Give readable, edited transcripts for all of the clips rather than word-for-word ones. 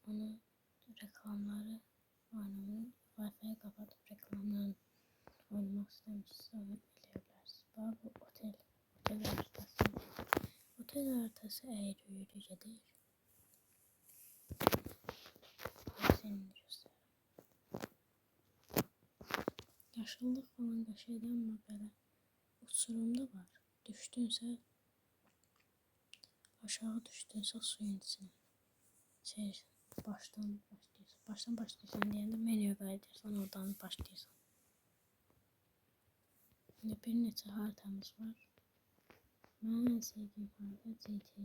onu reklamları oynamayı Wi-Fi'yi kapatıp reklamlarını oynamak istemişsiniz oynayabilirsiniz. Bu otel haritası. Otel haritası eğri yürü gelir. Senin gösterim. Yaşlılık falan da şeyden mi böyle uçurumda var. Düştünse aşağı düştünse suyun içine. Baştan başlıyorsun. Baştan başlıyorsun deyəndə menüyə qayıdırsan, oradan başlıyorsan. Şimdi bir neçə haritamız var. Mənim en sevdiyim harita GT.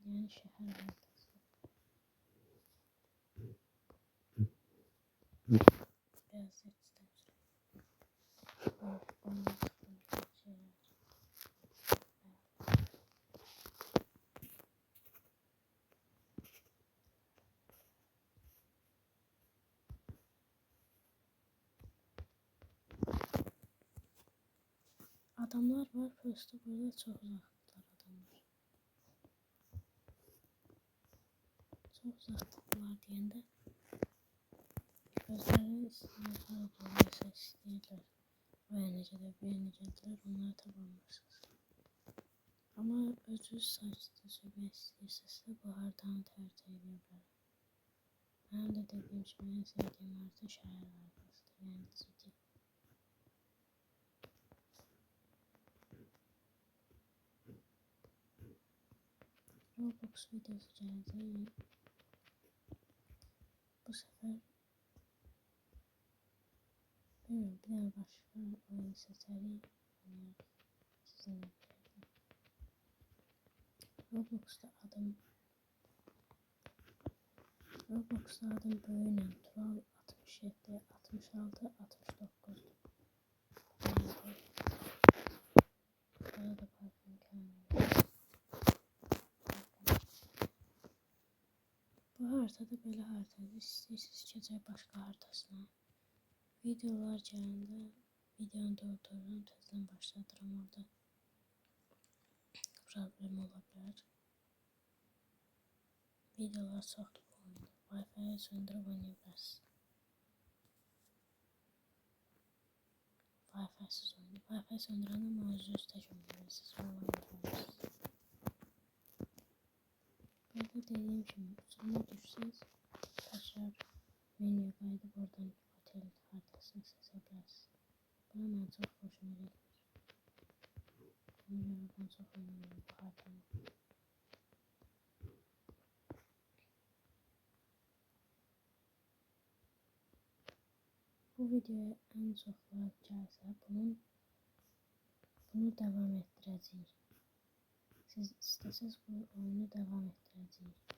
Yani şehir haritası. Biraz seçtim. Adamlar var, prosto burada çok uzaktılar adamlar. Çok uzaktılar deyəndə gözləri istəyirlər, olursa istəyirlər. O yana gedir, bu yana gedirlər, onları tapamırsınız. Ama özünüz saçda sürmək istəyirsinizsə bu haritanı tercih edə bilərəm. Mənim də dediyim kimi en sevdiyim harita şəhər haritasıdır, yəni city. Roblox videosu gələcək. Bu sefer bilmiyorum, bir tane başka oyun seçerik. Sizinle birlikte. Roblox'ta adım böyle Tural 67, 66, 69. Burada parfüm kendine. Bu haritada böyle haritadır. İstəyirsiniz keçək başqa haritasına. Videolar gələndə videonu durdururam, təzədən başladıram orada. Problem ola bilər. Videolar çoxdur bu oyunda. Wi-Fi'yi söndürüb oynayabilirsiniz. Wi-Fi'siz oynayın. Wi-Fi söndürəndə mövzu tək oynayabilirsiniz. Oynayabilirsiniz. Burada dediğim kimi uçuruma düşseniz tekrar menüye qayıdıb oradan otel haritasını seçə bilərsiniz. Buna mən çox xoşuma gedir. Ona görə ben çox oynamıyorum bu haritanı. Bu videoya en çok like gəlsə bunu devam etdirəcəyik. Siz istəsəz bu oyunu devam etdirəcəyik.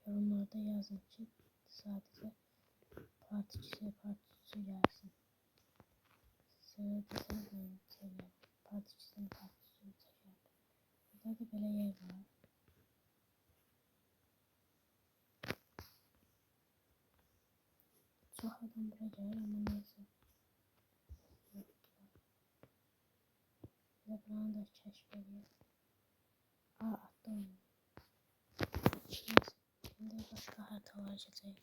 Yorumlarda yazın ki sadece part 2'si gelsin. Söylediyseniz ben çekerim. Part 2'sini çekerim. Burada da böyle yer var. Çok adam buraya gelir ama neyse. Bir de buranı da keşfediyor. Attı oyunu. Neyse. Şimdi başka haritalar geçeceğim.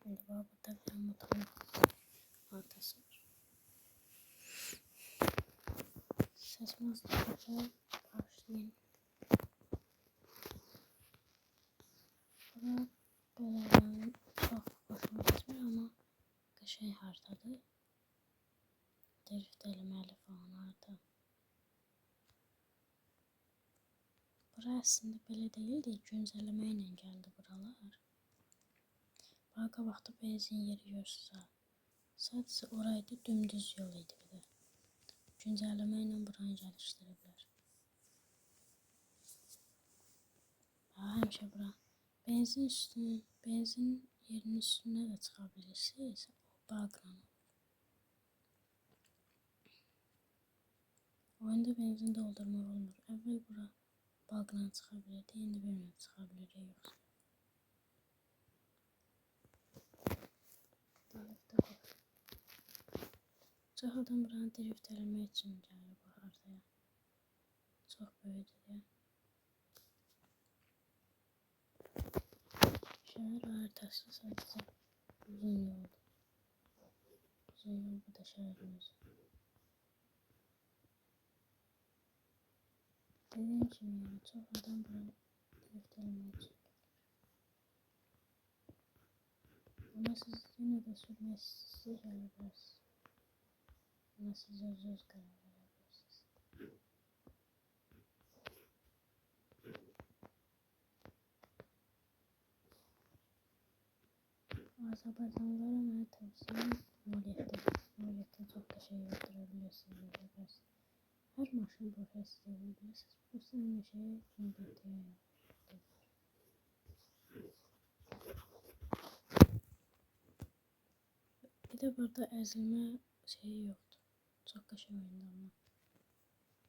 Şimdi burada bir motorun haritası var. Sesimiz güzel. Başlayayım. Bura böyle yani çok hoşuma gitmiyor ama qəşəng haritadır. Drift eləməli falan harita. Bura əslində belə deyildi, güncəlləmə ilə gəldi buralar. Bax qabaqda benzin yeri görürsünüz. Sadəcə oraydı, dümdüz yol idi bir də. Güncəlləmə ilə buranı gəlişdirə bilər. Həmişə bura benzin yerinin üstünə də çıxa bilirsiniz. O bağlanır. Oyunda benzin doldurmaq olmur. Əvvəl bura balqına çıxa bilirdi, indi bilmirəm çıxa bilir ya yoxsa. Çox adam buranı drift eləmək üçün gəlir baharda. Çox böyüdür. Şəhər haritası sadəcə uzun yoldur. Uzun yol bu da şəhərin özü. Dediyim kimi yəni çox adam buranı drift eləmək üçün gəlir. Ama siz yine de sürmək istəyirsə gələ bilərsiniz. Buna siz öz qərar verə bilirsiniz. Azərbaycanlılara mənə tövsiyəm 07. 07 çox qəşəng yoldıra bilirsiniz, gələ bilərsiniz. Hər maşın buraya sizə verə bilirsiniz. Prosta həmişə 07'ye yazılır. Bir de burada əzilmə şeyi yoxdur. Çox qəşəng oyundur amma.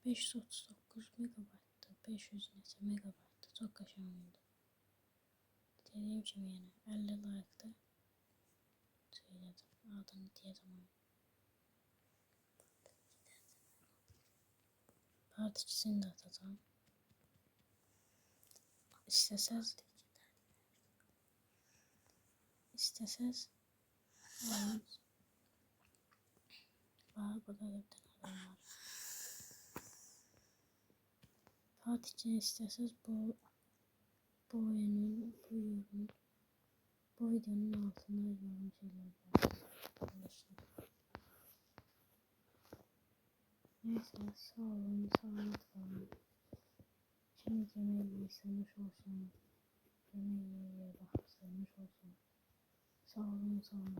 539 megabaytdır, 500 neçə megabaytdır. Çox qəşəng oyundur. Dediyim kimi yəni 50 like'da söyləyəcəm, adını deyəcəm oyun. Part 2'sini də atacağım. İstəsəz alın. Bax, burada da bir tane adam var. Part 2'ni istəsəz bu videonun altına yorum şeyler paylaşın. Neyse, sağ olun, sağlık kalın. Şimdi yemeği yemiş olsun. Yemeği bakıp sevmiş olsun. Sağ olun, sağ olun.